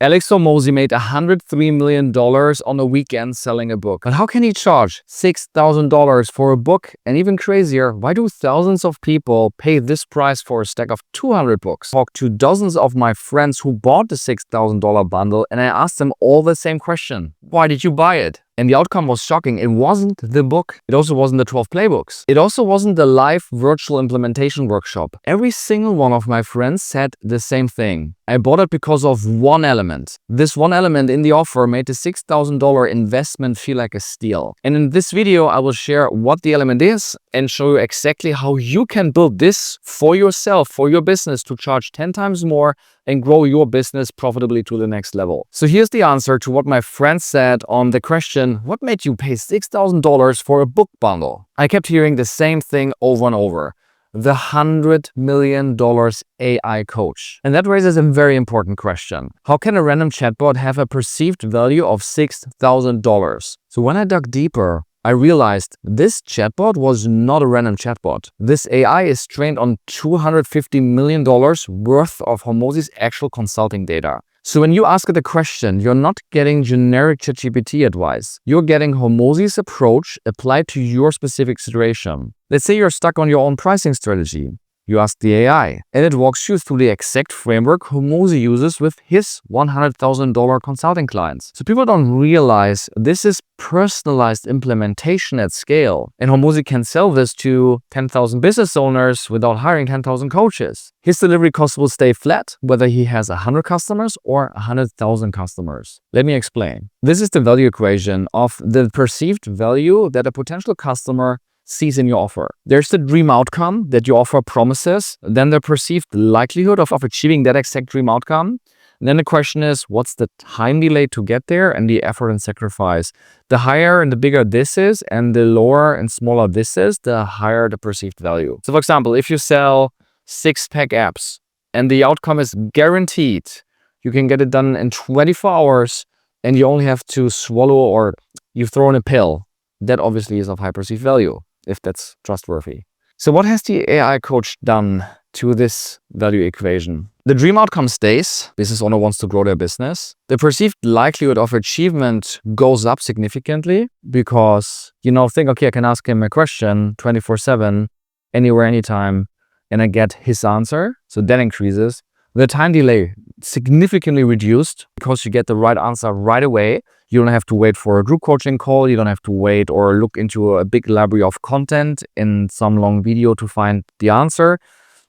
Alex Hormozi made $103 million on a weekend selling a book. But how can he charge $6,000 for a book? And even crazier, why do thousands of people pay this price for a stack of 200 books? I talked to dozens of my friends who bought the $6,000 bundle, and I asked them all the same question. Why did you buy it? And the outcome was shocking. It wasn't the book. It also wasn't the 12 playbooks. It also wasn't the live virtual implementation workshop. Every single one of my friends said the same thing. I bought it because of one element. This one element in the offer made the $6,000 investment feel like a steal. And in this video, I will share what the element is and show you exactly how you can build this for yourself, for your business, to charge 10 times more and grow your business profitably to the next level. So here's the answer to what my friend said on the question, what made you pay $6,000 for a book bundle? I kept hearing the same thing over and over. The $100 million AI coach. And that raises a very important question. How can a random chatbot have a perceived value of $6,000? So when I dug deeper, I realized this chatbot was not a random chatbot. This AI is trained on $250 million worth of Hormozi's actual consulting data. So when you ask it a question, you're not getting generic ChatGPT advice. You're getting Hormozi's approach applied to your specific situation. Let's say you're stuck on your own pricing strategy. You ask the AI, and it walks you through the exact framework Hormozi uses with his $100,000 consulting clients. So people don't realize this is personalized implementation at scale. And Hormozi can sell this to 10,000 business owners without hiring 10,000 coaches. His delivery costs will stay flat, whether he has 100 customers or 100,000 customers. Let me explain. This is the value equation of the perceived value that a potential customer sees in your offer. There's the dream outcome that your offer promises, then the perceived likelihood of achieving that exact dream outcome. And then the question is, what's the time delay to get there and the effort and sacrifice? The higher and the bigger this is, and the lower and smaller this is, the higher the perceived value. So for example, if you sell 6-pack apps and the outcome is guaranteed, you can get it done in 24 hours and you only have to swallow or you throw in a pill. That obviously is of high perceived value, if that's trustworthy. So what has the AI coach done to this value equation? The dream outcome stays. Business owner wants to grow their business. The perceived likelihood of achievement goes up significantly because, think, okay, I can ask him a question 24/7, anywhere, anytime, and I get his answer. So that increases. The time delay significantly reduced because you get the right answer right away. You don't have to wait for a group coaching call. You don't have to wait or look into a big library of content in some long video to find the answer.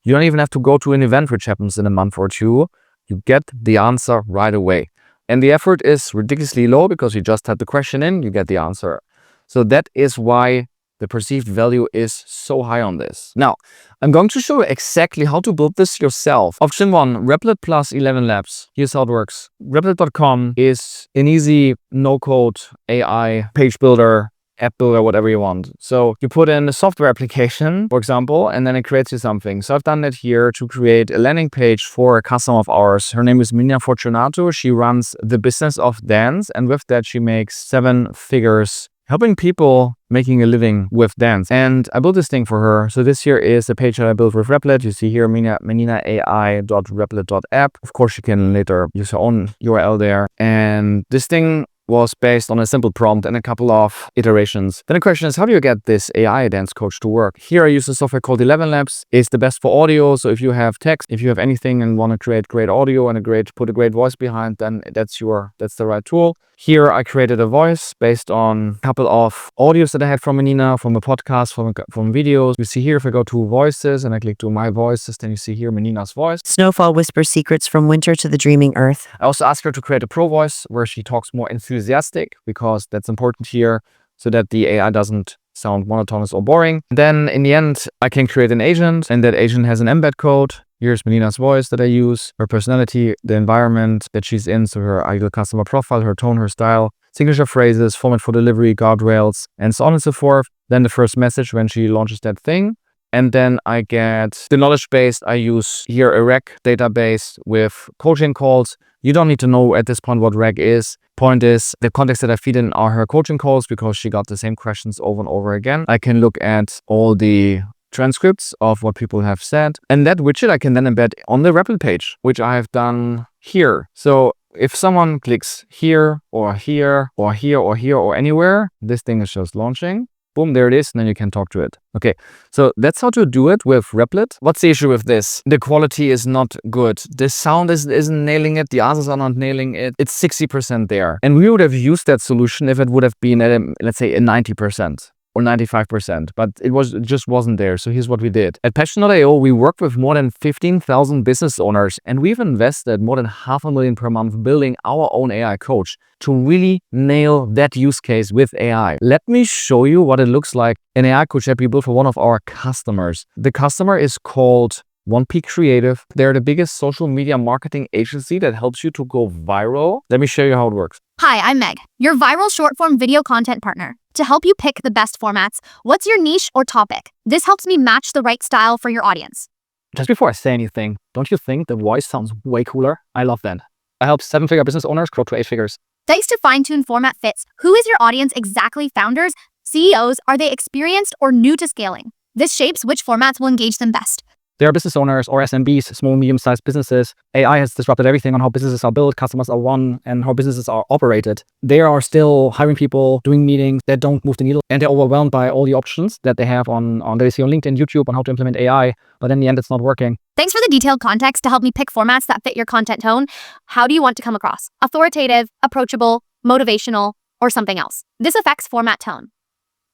You don't even have to go to an event which happens in a month or two. You get the answer right away. And the effort is ridiculously low because you just had the question in, you get the answer. So that is why the perceived value is so high on this. Now, I'm going to show you exactly how to build this yourself. Option 1, Replit plus 11 Labs. Here's how it works. Replit.com is an easy no-code AI page builder, app builder, whatever you want. So you put in a software application, for example, and then it creates you something. So I've done that here to create a landing page for a customer of ours. Her name is Mina Fortunato. She runs the business of dance, and with that, she makes 7 figures helping people making a living with dance. And I built this thing for her. So this here is the page that I built with Replit. You see here, meninaai.replit.app. Of course, you can later use your own URL there. And this thing was based on a simple prompt and a couple of iterations. Then the question is, how do you get this AI dance coach to work? Here I use a software called 11 Labs. It's the best for audio. So if you have text, if you have anything and want to create great audio and put a great voice behind, then that's the right tool. Here I created a voice based on a couple of audios that I had from Menina, from a podcast, from videos. You see here, if I go to voices and I click to my voices, then you see here Menina's voice. Snowfall whispers secrets from winter to the dreaming earth. I also asked her to create a pro voice where she talks more enthusiastic, because that's important here so that the AI doesn't sound monotonous or boring. Then in the end, I can create an agent, and that agent has an embed code. Here's Menina's voice that I use, her personality, the environment that she's in, so her ideal customer profile, her tone, her style, signature phrases, format for delivery, guardrails, and so on and so forth. Then the first message when she launches that thing. And then I get the knowledge base. I use here a rec database with coaching calls. You don't need to know at this point what rec is. Point is, the context that I feed in are her coaching calls because she got the same questions over and over again. I can look at all the transcripts of what people have said. And that widget I can then embed on the Replit page, which I have done here. So If someone clicks here or here or here or here or anywhere, this thing is just launching. Boom, there it is, and then you can talk to it. Okay, so that's how to do it with Replit. What's the issue with this? The quality is not good. The sound isn't nailing it. The answers are not nailing it. It's 60% there. And we would have used that solution if it would have been at, let's say, a 90%. Or 95%, but it just wasn't there. So here's what we did. At Passion.io, we worked with more than 15,000 business owners, and we've invested more than $500,000 per month building our own AI coach to really nail that use case with AI. Let me show you what it looks like, an AI coach that we built for one of our customers. The customer is called 1P Creative. They're the biggest social media marketing agency that helps you to go viral. Let me show you how it works. Hi, I'm Meg, your viral short-form video content partner. To help you pick the best formats, what's your niche or topic? This helps me match the right style for your audience. Just before I say anything, don't you think the voice sounds way cooler? I love that. I help 7-figure business owners grow to 8 figures. Thanks to fine-tuned format fits, who is your audience exactly? Founders, CEOs, are they experienced or new to scaling? This shapes which formats will engage them best. They are business owners or SMBs, small, medium-sized businesses. AI has disrupted everything on how businesses are built, customers are won, and how businesses are operated. They are still hiring people, doing meetings that don't move the needle, and they're overwhelmed by all the options that they have on that they see on LinkedIn, YouTube, on how to implement AI, but in the end, it's not working. Thanks for the detailed context to help me pick formats that fit your content tone. How do you want to come across? Authoritative, approachable, motivational, or something else? This affects format tone.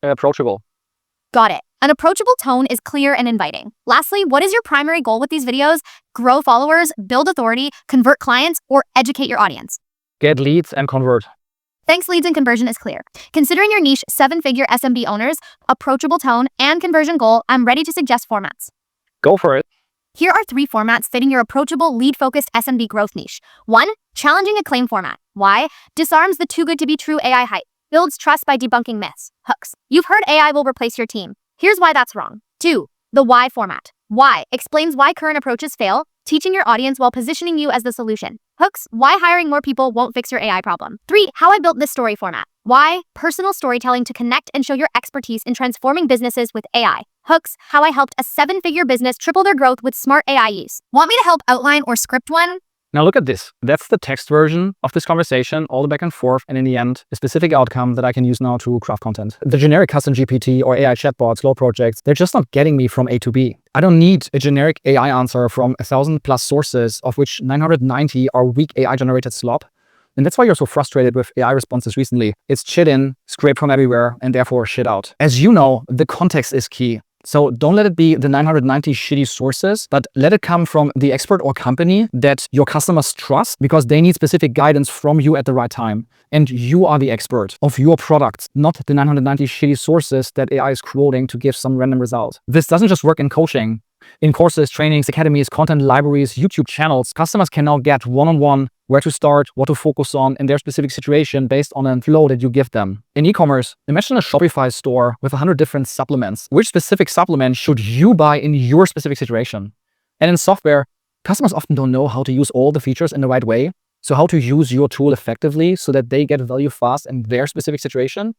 Approachable. Got it. An approachable tone is clear and inviting. Lastly, what is your primary goal with these videos? Grow followers, build authority, convert clients, or educate your audience? Get leads and convert. Thanks, leads and conversion is clear. Considering your niche, 7-figure SMB owners, approachable tone, and conversion goal, I'm ready to suggest formats. Go for it. Here are 3 formats fitting your approachable, lead-focused SMB growth niche. 1. Challenging acclaim format. Why? Disarms the too good to be true AI hype. Builds trust by debunking myths. Hooks. You've heard AI will replace your team. Here's why that's wrong. 2. The why format. Why explains why current approaches fail, teaching your audience while positioning you as the solution. Hooks. Why hiring more people won't fix your AI problem. 3. How I built this story format. Why? Personal storytelling to connect and show your expertise in transforming businesses with AI. Hooks. How I helped a 7-figure business triple their growth with smart AI use. Want me to help outline or script one? Now look at this. That's the text version of this conversation, all the back and forth, and in the end, a specific outcome that I can use now to craft content. The generic custom GPT or AI chatbots, slow projects, they're just not getting me from A to B. I don't need a generic AI answer from 1,000+ sources, of which 990 are weak AI-generated slop. And that's why you're so frustrated with AI responses recently. It's shit in, scrape from everywhere, and therefore shit out. As you know, the context is key. So don't let it be the 990 shitty sources, but let it come from the expert or company that your customers trust because they need specific guidance from you at the right time. And you are the expert of your product, not the 990 shitty sources that AI is quoting to give some random result. This doesn't just work in coaching. In courses, trainings, academies, content libraries, YouTube channels, customers can now get one-on-one where to start, what to focus on in their specific situation based on a flow that you give them. In e-commerce, imagine a Shopify store with 100 different supplements. Which specific supplement should you buy in your specific situation? And in software, customers often don't know how to use all the features in the right way. So how to use your tool effectively so that they get value fast in their specific situation?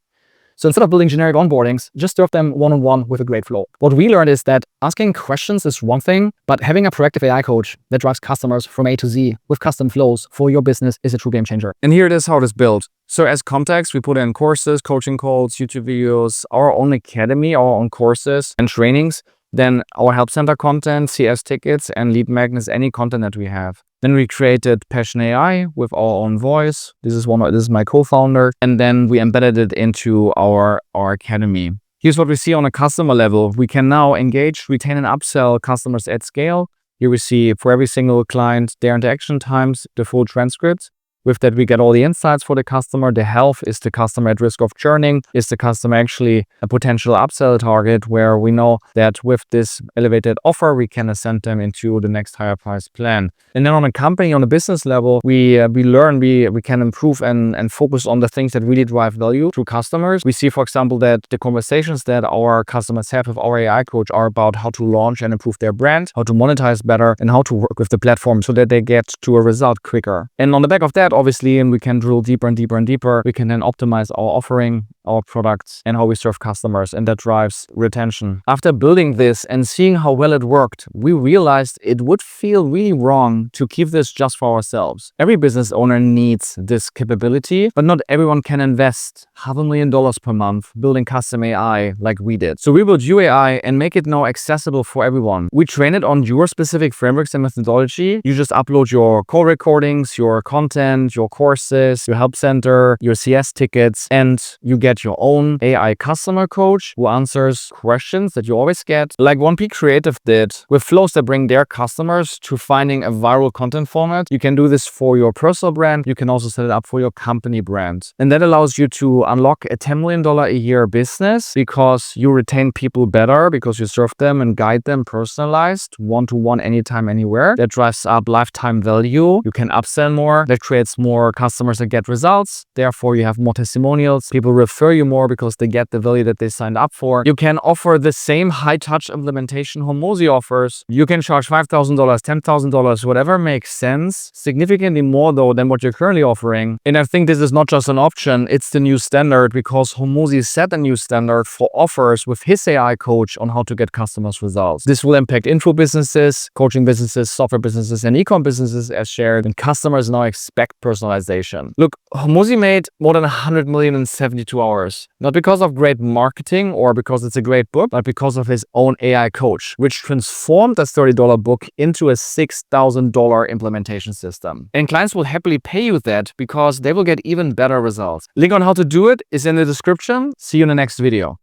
So instead of building generic onboardings, just serve them one-on-one with a great flow. What we learned is that asking questions is one thing, but having a proactive AI coach that drives customers from A to Z with custom flows for your business is a true game changer. And here it is how it is built. So as context, we put in courses, coaching calls, YouTube videos, our own academy, our own courses and trainings, then our help center content, CS tickets, and lead magnets, any content that we have. Then we created Passion AI with our own voice. This is my co-founder. And then we embedded it into our academy. Here's what we see on a customer level. We can now engage, retain, and upsell customers at scale. Here we see for every single client, their interaction times, the full transcripts. With that, we get all the insights for the customer. The health, is the customer at risk of churning? Is the customer actually a potential upsell target where we know that with this elevated offer, we can ascend them into the next higher price plan? And then on a company, on a business level, we learn we can improve and focus on the things that really drive value to customers. We see, for example, that the conversations that our customers have with our AI coach are about how to launch and improve their brand, how to monetize better, and how to work with the platform so that they get to a result quicker. And on the back of that, obviously, and we can drill deeper and deeper and deeper, we can then optimize our offering, our products and how we serve customers, and that drives retention. After building this and seeing how well it worked, we realized it would feel really wrong to keep this just for ourselves. Every business owner needs this capability, but not everyone can invest $500,000 per month building custom AI like we did. So we built UAI and make it now accessible for everyone. We train it on your specific frameworks and methodology. You just upload your call recordings, your content, your courses, your help center, your CS tickets, and you get your own AI customer coach who answers questions that you always get, like 1P Creative did with flows that bring their customers to finding a viral content format. You can do this for your personal brand. You can also set it up for your company brand. And that allows you to unlock a $10 million a year business because you retain people better, because you serve them and guide them personalized, one-to-one, anytime, anywhere. That drives up lifetime value. You can upsell more. That creates more customers that get results. Therefore, you have more testimonials. People refer you more because they get the value that they signed up for. You can offer the same high-touch implementation Hormozi offers. You can charge $5,000, $10,000, whatever makes sense. Significantly more, though, than what you're currently offering. And I think this is not just an option, it's the new standard, because Hormozi set a new standard for offers with his AI coach on how to get customers results. This will impact info businesses, coaching businesses, software businesses, and e-com businesses as shared, and customers now expect personalization. Look, Hormozi made more than 100 million in 72 hours. Not because of great marketing or because it's a great book, but because of his own AI coach, which transformed that $30 book into a $6,000 implementation system. And clients will happily pay you that because they will get even better results. Link on how to do it is in the description. See you in the next video.